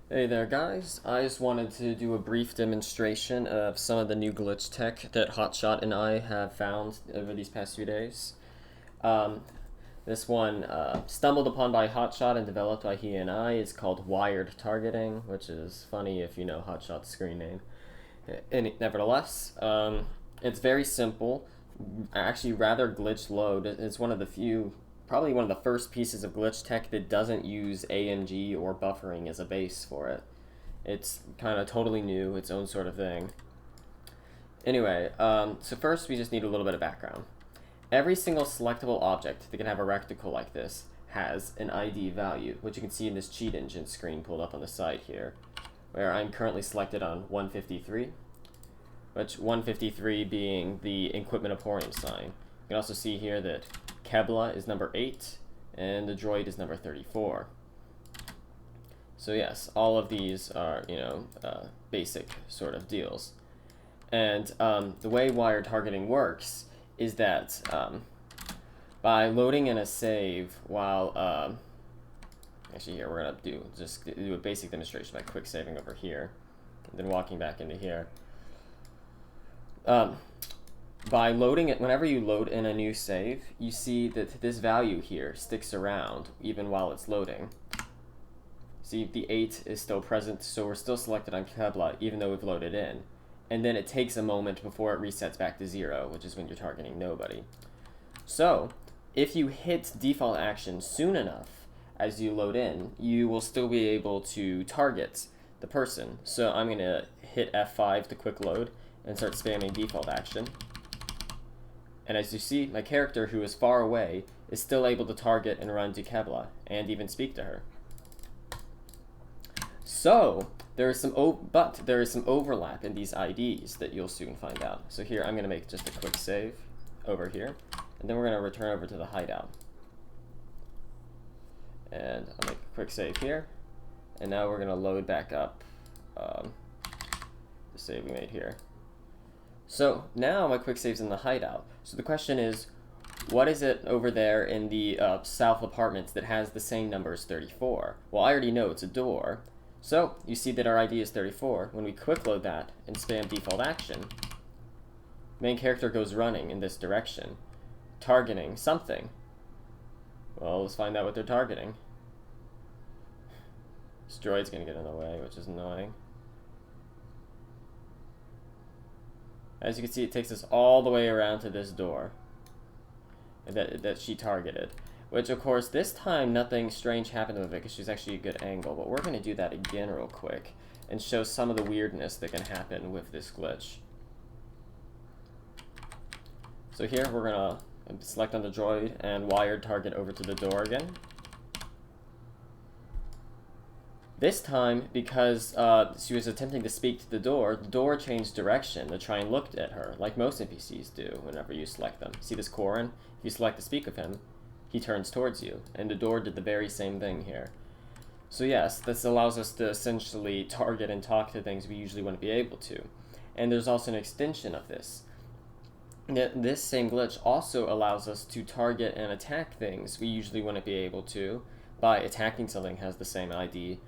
Hey there guys, I just wanted to do a brief demonstration of some of the new glitch tech that Hotshot and I have found over these past few days. Um, this one, stumbled upon by Hotshot and developed by he and I, is called wired targeting, which is funny if you know Hotshot's screen name. Nevertheless, it's very simple, actually rather glitch low. It's one of the few, probably one of the first pieces of glitch tech that doesn't use AMG or buffering as a base for it. It's kind of totally new, its own sort of thing. Anyway, so first we just need a little bit of background. Every single selectable object that can have a reticle like this has an ID value, which you can see in this cheat engine screen pulled up on the side here, where I'm currently selected on 153, which 153 being the equipment emporium sign. You can also see here that Kebla is number 8, and the droid is number 34. So yes, all of these are, basic sort of deals. And the way wired targeting works is that by loading in a save while, actually here, we're gonna do a basic demonstration by quick saving over here, and then walking back into here. By loading it, whenever you load in a new save, you see that this value here sticks around even while it's loading. See, the 8 is still present, so we're still selected on Kebla even though we've loaded in. And then it takes a moment before it resets back to 0, which is when you're targeting nobody. So, if you hit default action soon enough as you load in, you will still be able to target the person. So I'm going to hit F5 to quick load and start spamming default action. And as you see, my character, who is far away, is still able to target and run to Kebla, and even speak to her. So, there is some overlap in these IDs that you'll soon find out. So here, I'm going to make just a quick save over here, and then we're going to return over to the hideout. And I'll make a quick save here, and now we're going to load back up the save we made here. So now my quick save's in the hideout. So the question is, what is it over there in the south apartments that has the same number as 34? Well, I already know it's a door. So you see that our ID is 34. When we quick load that and spam default action, main character goes running in this direction, targeting something. Well, let's find out what they're targeting. This droid's gonna get in the way, which is annoying. As you can see, it takes us all the way around to this door that she targeted. Which, of course, this time nothing strange happened with it because she's actually a good angle. But we're going to do that again real quick and show some of the weirdness that can happen with this glitch. So here, we're going to select on the droid and wired target over to the door again. This time, because she was attempting to speak to the door changed direction to try and look at her, like most NPCs do whenever you select them. See this Korin? If you select to speak with him, he turns towards you, and the door did the very same thing here. So yes, this allows us to essentially target and talk to things we usually wouldn't be able to. And there's also an extension of this. This same glitch also allows us to target and attack things we usually wouldn't be able to by attacking something that has the same ID,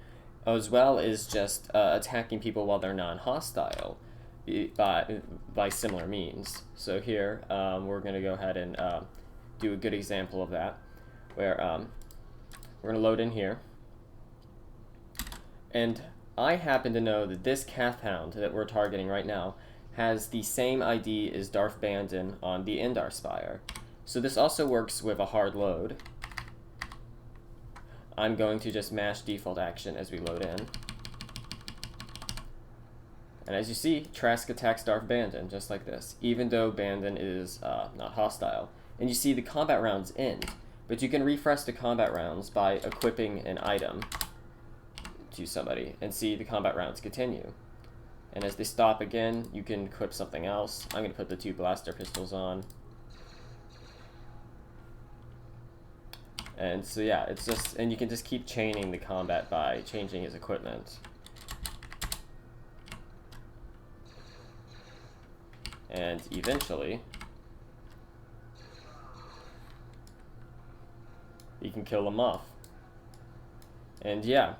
as well as just attacking people while they're non-hostile by similar means. So here, we're going to go ahead and do a good example of that, where we're going to load in here. And I happen to know that this Cath Hound that we're targeting right now has the same ID as Darth Bandon on the Endar Spire. So this also works with a hard load. I'm going to just mash default action as we load in. And as you see, Trask attacks Darth Bandon just like this, even though Bandon is not hostile. And you see the combat rounds end, but you can refresh the combat rounds by equipping an item to somebody and see the combat rounds continue. And as they stop again, you can equip something else. I'm going to put the 2 blaster pistols on. And so yeah, it's just, and you can just keep chaining the combat by changing his equipment. And eventually, you can kill them off. And yeah,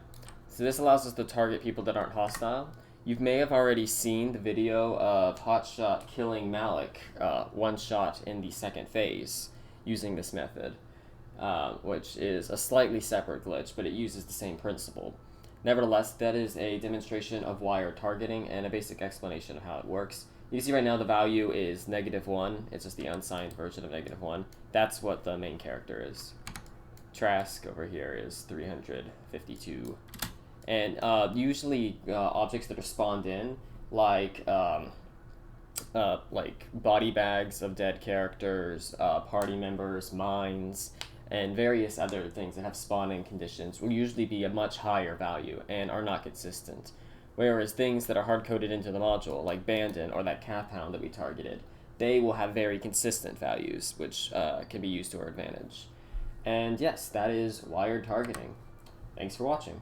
So this allows us to target people that aren't hostile. You may have already seen the video of Hotshot killing Malik one shot in the second phase using this method, which is a slightly separate glitch, but it uses the same principle. Nevertheless, that is a demonstration of wired targeting and a basic explanation of how it works. You can see right now the value is -1. It's just the unsigned version of -1. That's what the main character is. Trask over here is 352. And usually objects that are spawned in, like body bags of dead characters, party members, mines, and various other things that have spawning conditions will usually be a much higher value and are not consistent. Whereas things that are hard-coded into the module, like Bandit or that Cap Hound that we targeted, they will have very consistent values, which can be used to our advantage. And yes, that is wired targeting. Thanks for watching.